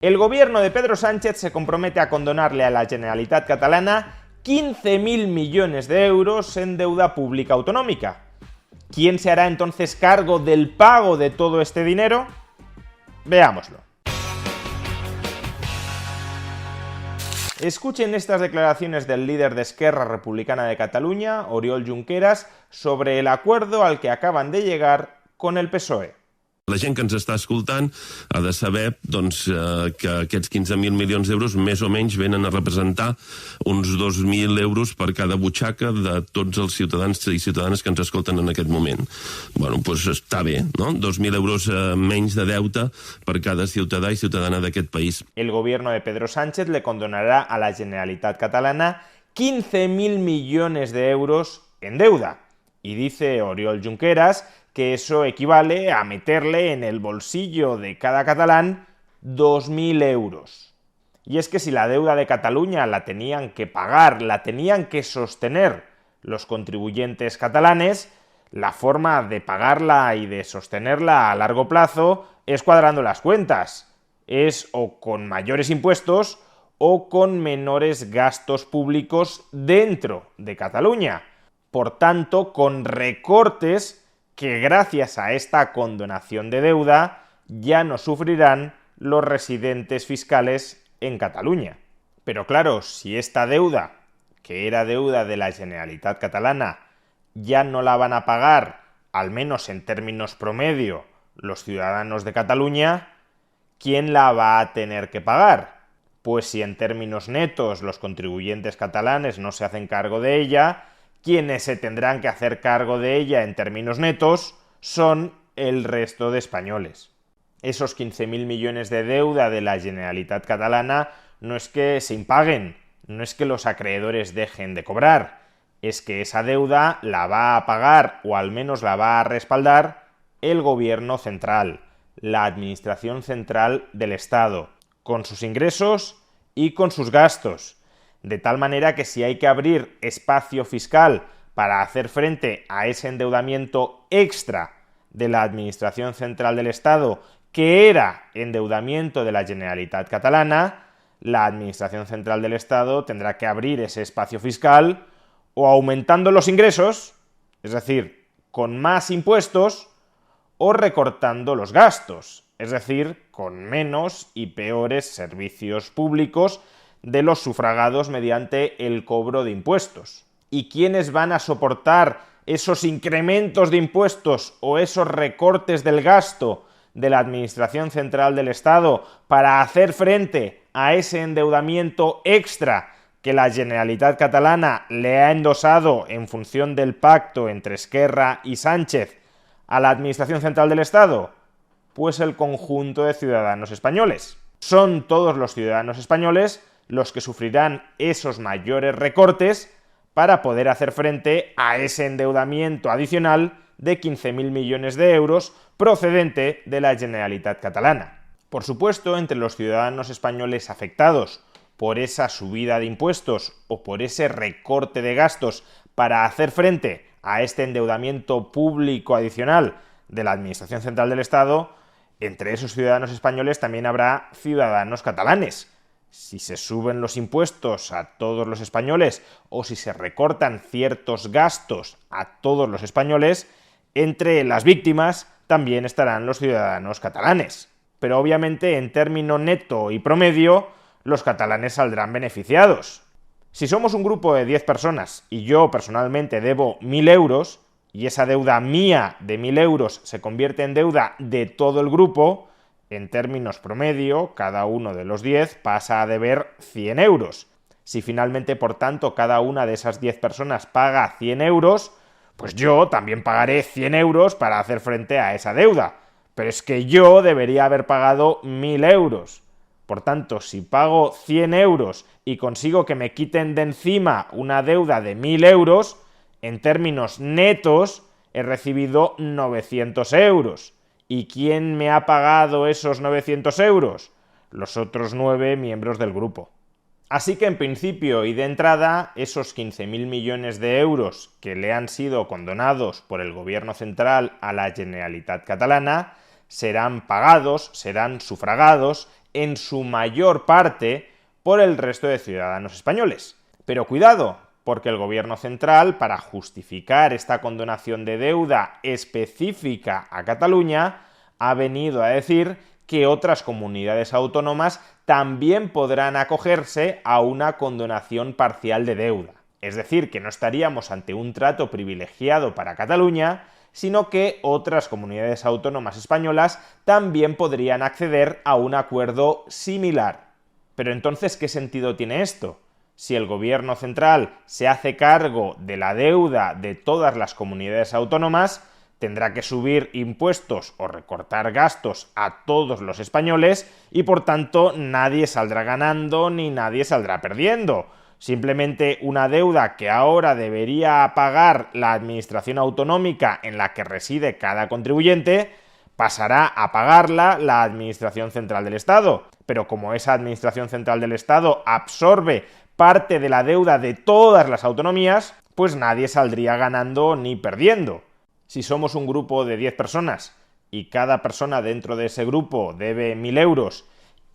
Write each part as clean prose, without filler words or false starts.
El gobierno de Pedro Sánchez se compromete a condonarle a la Generalitat Catalana 15.000 millones de euros en deuda pública autonómica. ¿Quién se hará entonces cargo del pago de todo este dinero? Veámoslo. Escuchen estas declaraciones del líder de Esquerra Republicana de Catalunya, Oriol Junqueras, sobre el acuerdo al que acaban de llegar con el PSOE. La gent que ens està escoltant ha de saber que aquests 15.000 milions d'euros més o menys venen a representar uns 2.000 euros per cada butxaca de tots els ciutadans i ciutadanes que ens escolten en aquest moment. Bueno, doncs està bé, no? 2.000 euros menys de deute per cada ciutadà i ciutadana d'aquest país. El gobierno de Pedro Sánchez le condonará a la Generalitat Catalana 15.000 millones de euros en deuda. Y dice Oriol Junqueras que eso equivale a meterle en el bolsillo de cada catalán 2.000 euros. Y es que si la deuda de Cataluña la tenían que pagar, la tenían que sostener los contribuyentes catalanes, la forma de pagarla y de sostenerla a largo plazo es cuadrando las cuentas. Es o con mayores impuestos o con menores gastos públicos dentro de Cataluña. Por tanto, con recortes que gracias a esta condonación de deuda ya no sufrirán los residentes fiscales en Cataluña. Pero claro, si esta deuda, que era deuda de la Generalitat Catalana, ya no la van a pagar, al menos en términos promedio, los ciudadanos de Cataluña, ¿quién la va a tener que pagar? Pues si en términos netos los contribuyentes catalanes no se hacen cargo de ella, quienes se tendrán que hacer cargo de ella en términos netos son el resto de españoles. Esos 15.000 millones de deuda de la Generalitat Catalana no es que se impaguen, no es que los acreedores dejen de cobrar, es que esa deuda la va a pagar o al menos la va a respaldar el gobierno central, la administración central del Estado, con sus ingresos y con sus gastos. De tal manera que si hay que abrir espacio fiscal para hacer frente a ese endeudamiento extra de la Administración Central del Estado, que era endeudamiento de la Generalitat Catalana, la Administración Central del Estado tendrá que abrir ese espacio fiscal o aumentando los ingresos, es decir, con más impuestos, o recortando los gastos, es decir, con menos y peores servicios públicos de los sufragados mediante el cobro de impuestos. ¿Y quiénes van a soportar esos incrementos de impuestos o esos recortes del gasto de la Administración Central del Estado para hacer frente a ese endeudamiento extra que la Generalitat Catalana le ha endosado en función del pacto entre Esquerra y Sánchez a la Administración Central del Estado? Pues el conjunto de ciudadanos españoles. Son todos los ciudadanos españoles los que sufrirán esos mayores recortes para poder hacer frente a ese endeudamiento adicional de 15.000 millones de euros procedente de la Generalitat Catalana. Por supuesto, entre los ciudadanos españoles afectados por esa subida de impuestos o por ese recorte de gastos para hacer frente a este endeudamiento público adicional de la Administración Central del Estado, entre esos ciudadanos españoles también habrá ciudadanos catalanes. Si se suben los impuestos a todos los españoles o si se recortan ciertos gastos a todos los españoles, entre las víctimas también estarán los ciudadanos catalanes. Pero obviamente en término neto y promedio, los catalanes saldrán beneficiados. Si somos un grupo de 10 personas y yo personalmente debo 1.000 euros y esa deuda mía de 1.000 euros se convierte en deuda de todo el grupo, en términos promedio, cada uno de los 10 pasa a deber 100 euros. Si finalmente, por tanto, cada una de esas 10 personas paga 100 euros, pues yo también pagaré 100 euros para hacer frente a esa deuda. Pero es que yo debería haber pagado 1.000 euros. Por tanto, si pago 100 euros y consigo que me quiten de encima una deuda de 1.000 euros, en términos netos he recibido 900 euros. ¿Y quién me ha pagado esos 900 euros? Los otros 9 miembros del grupo. Así que en principio y de entrada, esos 15.000 millones de euros que le han sido condonados por el gobierno central a la Generalitat Catalana serán pagados, serán sufragados en su mayor parte por el resto de ciudadanos españoles. Pero cuidado, porque el gobierno central, para justificar esta condonación de deuda específica a Cataluña, ha venido a decir que otras comunidades autónomas también podrán acogerse a una condonación parcial de deuda. Es decir, que no estaríamos ante un trato privilegiado para Cataluña, sino que otras comunidades autónomas españolas también podrían acceder a un acuerdo similar. Pero entonces, ¿qué sentido tiene esto? Si el gobierno central se hace cargo de la deuda de todas las comunidades autónomas, tendrá que subir impuestos o recortar gastos a todos los españoles y por tanto nadie saldrá ganando ni nadie saldrá perdiendo. Simplemente una deuda que ahora debería pagar la administración autonómica en la que reside cada contribuyente, pasará a pagarla la Administración Central del Estado. Pero como esa Administración Central del Estado absorbe parte de la deuda de todas las autonomías, pues nadie saldría ganando ni perdiendo. Si somos un grupo de 10 personas y cada persona dentro de ese grupo debe 1.000 euros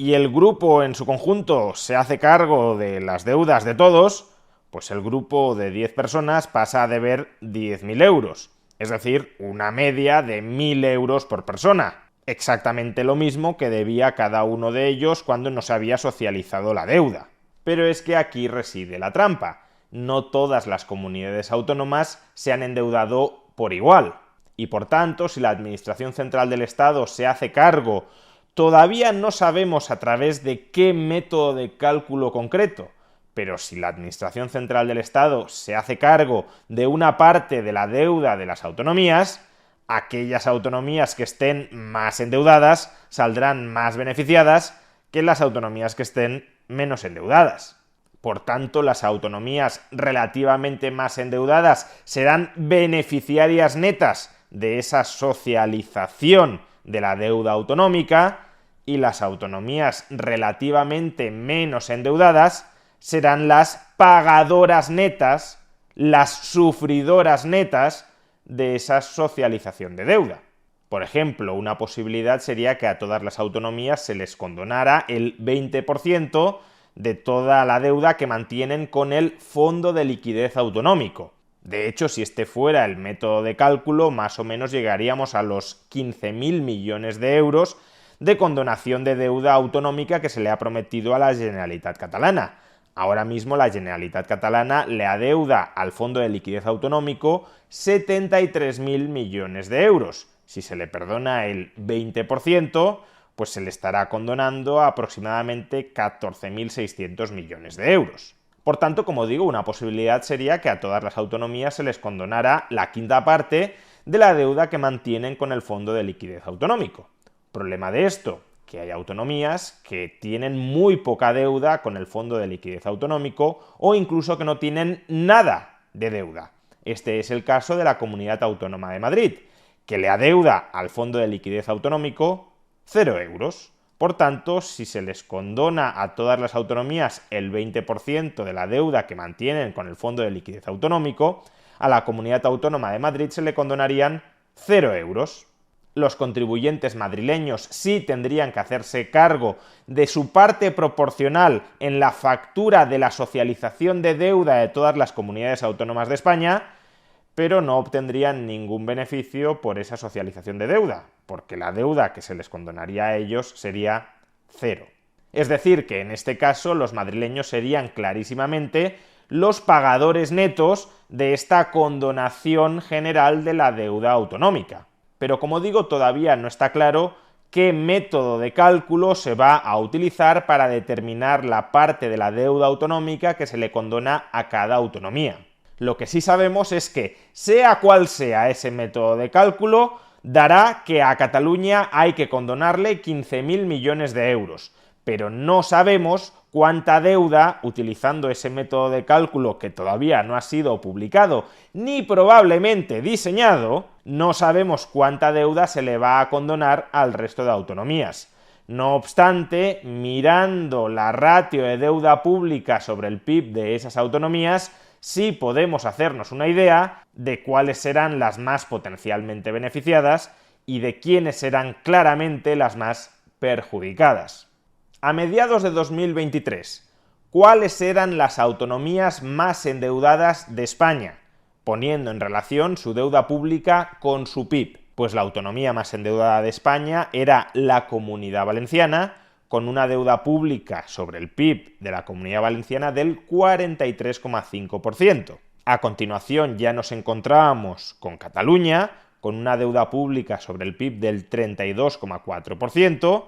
y el grupo en su conjunto se hace cargo de las deudas de todos, pues el grupo de 10 personas pasa a deber 10.000 euros. Es decir, una media de 1.000 euros por persona. Exactamente lo mismo que debía cada uno de ellos cuando no se había socializado la deuda. Pero es que aquí reside la trampa. No todas las comunidades autónomas se han endeudado por igual. Y por tanto, si la Administración Central del Estado se hace cargo, todavía no sabemos a través de qué método de cálculo concreto, pero si la Administración Central del Estado se hace cargo de una parte de la deuda de las autonomías, aquellas autonomías que estén más endeudadas saldrán más beneficiadas que las autonomías que estén menos endeudadas. Por tanto, las autonomías relativamente más endeudadas serán beneficiarias netas de esa socialización de la deuda autonómica y las autonomías relativamente menos endeudadas serán las pagadoras netas, las sufridoras netas de esa socialización de deuda. Por ejemplo, una posibilidad sería que a todas las autonomías se les condonara el 20% de toda la deuda que mantienen con el Fondo de Liquidez Autonómico. De hecho, si este fuera el método de cálculo, más o menos llegaríamos a los 15.000 millones de euros de condonación de deuda autonómica que se le ha prometido a la Generalitat Catalana. Ahora mismo la Generalitat Catalana le adeuda al Fondo de Liquidez Autonómico 73.000 millones de euros. Si se le perdona el 20%, pues se le estará condonando aproximadamente 14.600 millones de euros. Por tanto, como digo, una posibilidad sería que a todas las autonomías se les condonara la quinta parte de la deuda que mantienen con el Fondo de Liquidez Autonómico. Problema de esto, que hay autonomías que tienen muy poca deuda con el Fondo de Liquidez Autonómico o incluso que no tienen nada de deuda. Este es el caso de la Comunidad Autónoma de Madrid, que le adeuda al Fondo de Liquidez Autonómico 0 euros. Por tanto, si se les condona a todas las autonomías el 20% de la deuda que mantienen con el Fondo de Liquidez Autonómico, a la Comunidad Autónoma de Madrid se le condonarían 0 euros. Los contribuyentes madrileños sí tendrían que hacerse cargo de su parte proporcional en la factura de la socialización de deuda de todas las comunidades autónomas de España, pero no obtendrían ningún beneficio por esa socialización de deuda, porque la deuda que se les condonaría a ellos sería 0. Es decir, que en este caso los madrileños serían clarísimamente los pagadores netos de esta condonación general de la deuda autonómica. Pero como digo, todavía no está claro qué método de cálculo se va a utilizar para determinar la parte de la deuda autonómica que se le condona a cada autonomía. Lo que sí sabemos es que, sea cual sea ese método de cálculo, dará que a Cataluña hay que condonarle 15.000 millones de euros, pero no sabemos cuánta deuda, utilizando ese método de cálculo que todavía no ha sido publicado ni probablemente diseñado, no sabemos cuánta deuda se le va a condonar al resto de autonomías. No obstante, mirando la ratio de deuda pública sobre el PIB de esas autonomías, sí podemos hacernos una idea de cuáles serán las más potencialmente beneficiadas y de quiénes serán claramente las más perjudicadas. A mediados de 2023, ¿cuáles eran las autonomías más endeudadas de España? Poniendo en relación su deuda pública con su PIB. Pues la autonomía más endeudada de España era la Comunidad Valenciana, con una deuda pública sobre el PIB de la Comunidad Valenciana del 43,5%. A continuación ya nos encontrábamos con Cataluña, con una deuda pública sobre el PIB del 32,4%,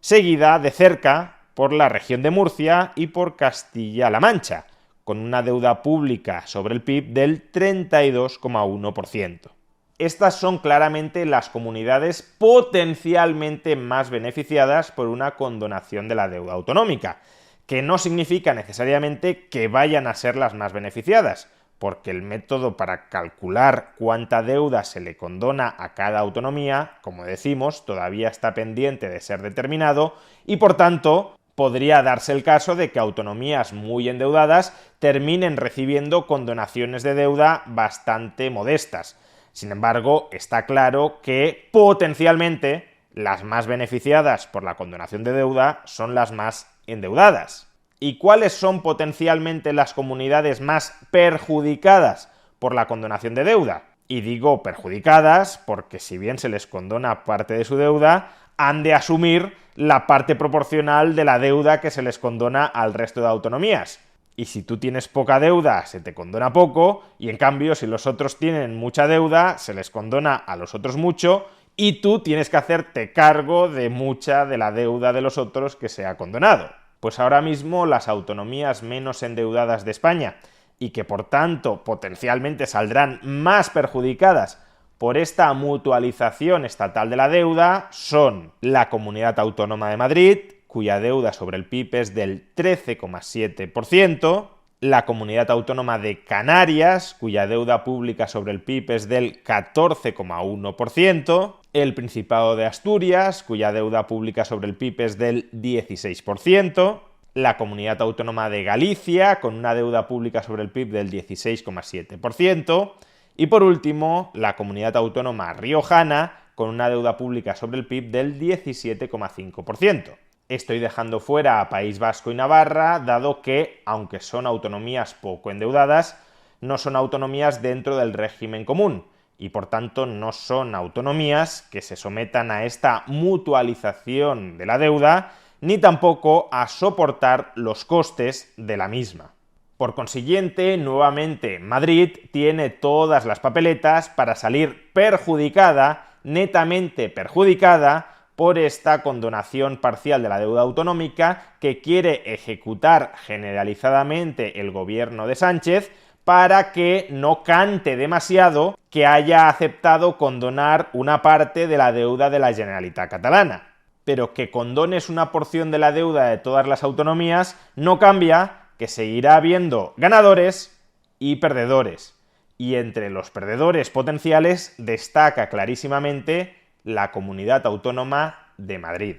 seguida de cerca por la región de Murcia y por Castilla-La Mancha, con una deuda pública sobre el PIB del 32,1%. Estas son claramente las comunidades potencialmente más beneficiadas por una condonación de la deuda autonómica, que no significa necesariamente que vayan a ser las más beneficiadas, porque el método para calcular cuánta deuda se le condona a cada autonomía, como decimos, todavía está pendiente de ser determinado y, por tanto, podría darse el caso de que autonomías muy endeudadas terminen recibiendo condonaciones de deuda bastante modestas. Sin embargo, está claro que potencialmente las más beneficiadas por la condonación de deuda son las más endeudadas. ¿Y cuáles son potencialmente las comunidades más perjudicadas por la condonación de deuda? Y digo perjudicadas porque si bien se les condona parte de su deuda, han de asumir la parte proporcional de la deuda que se les condona al resto de autonomías. Y si tú tienes poca deuda, se te condona poco, y en cambio, si los otros tienen mucha deuda, se les condona a los otros mucho, y tú tienes que hacerte cargo de mucha de la deuda de los otros que se ha condonado. Pues ahora mismo las autonomías menos endeudadas de España, y que por tanto potencialmente saldrán más perjudicadas por esta mutualización estatal de la deuda, son la Comunidad Autónoma de Madrid, cuya deuda sobre el PIB es del 13,7%, la Comunidad Autónoma de Canarias, cuya deuda pública sobre el PIB es del 14,1%, el Principado de Asturias, cuya deuda pública sobre el PIB es del 16%, la Comunidad Autónoma de Galicia, con una deuda pública sobre el PIB del 16,7%, y por último, la Comunidad Autónoma Riojana, con una deuda pública sobre el PIB del 17,5%. Estoy dejando fuera a País Vasco y Navarra, dado que, aunque son autonomías poco endeudadas, no son autonomías dentro del régimen común y, por tanto, no son autonomías que se sometan a esta mutualización de la deuda, ni tampoco a soportar los costes de la misma. Por consiguiente, nuevamente, Madrid tiene todas las papeletas para salir perjudicada, netamente perjudicada, por esta condonación parcial de la deuda autonómica que quiere ejecutar generalizadamente el gobierno de Sánchez para que no cante demasiado que haya aceptado condonar una parte de la deuda de la Generalitat catalana. Pero que condones una porción de la deuda de todas las autonomías no cambia que seguirá habiendo ganadores y perdedores. Y entre los perdedores potenciales destaca clarísimamente la Comunidad Autónoma de Madrid.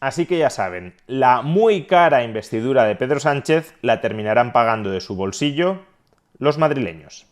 Así que ya saben, la muy cara investidura de Pedro Sánchez la terminarán pagando de su bolsillo los madrileños.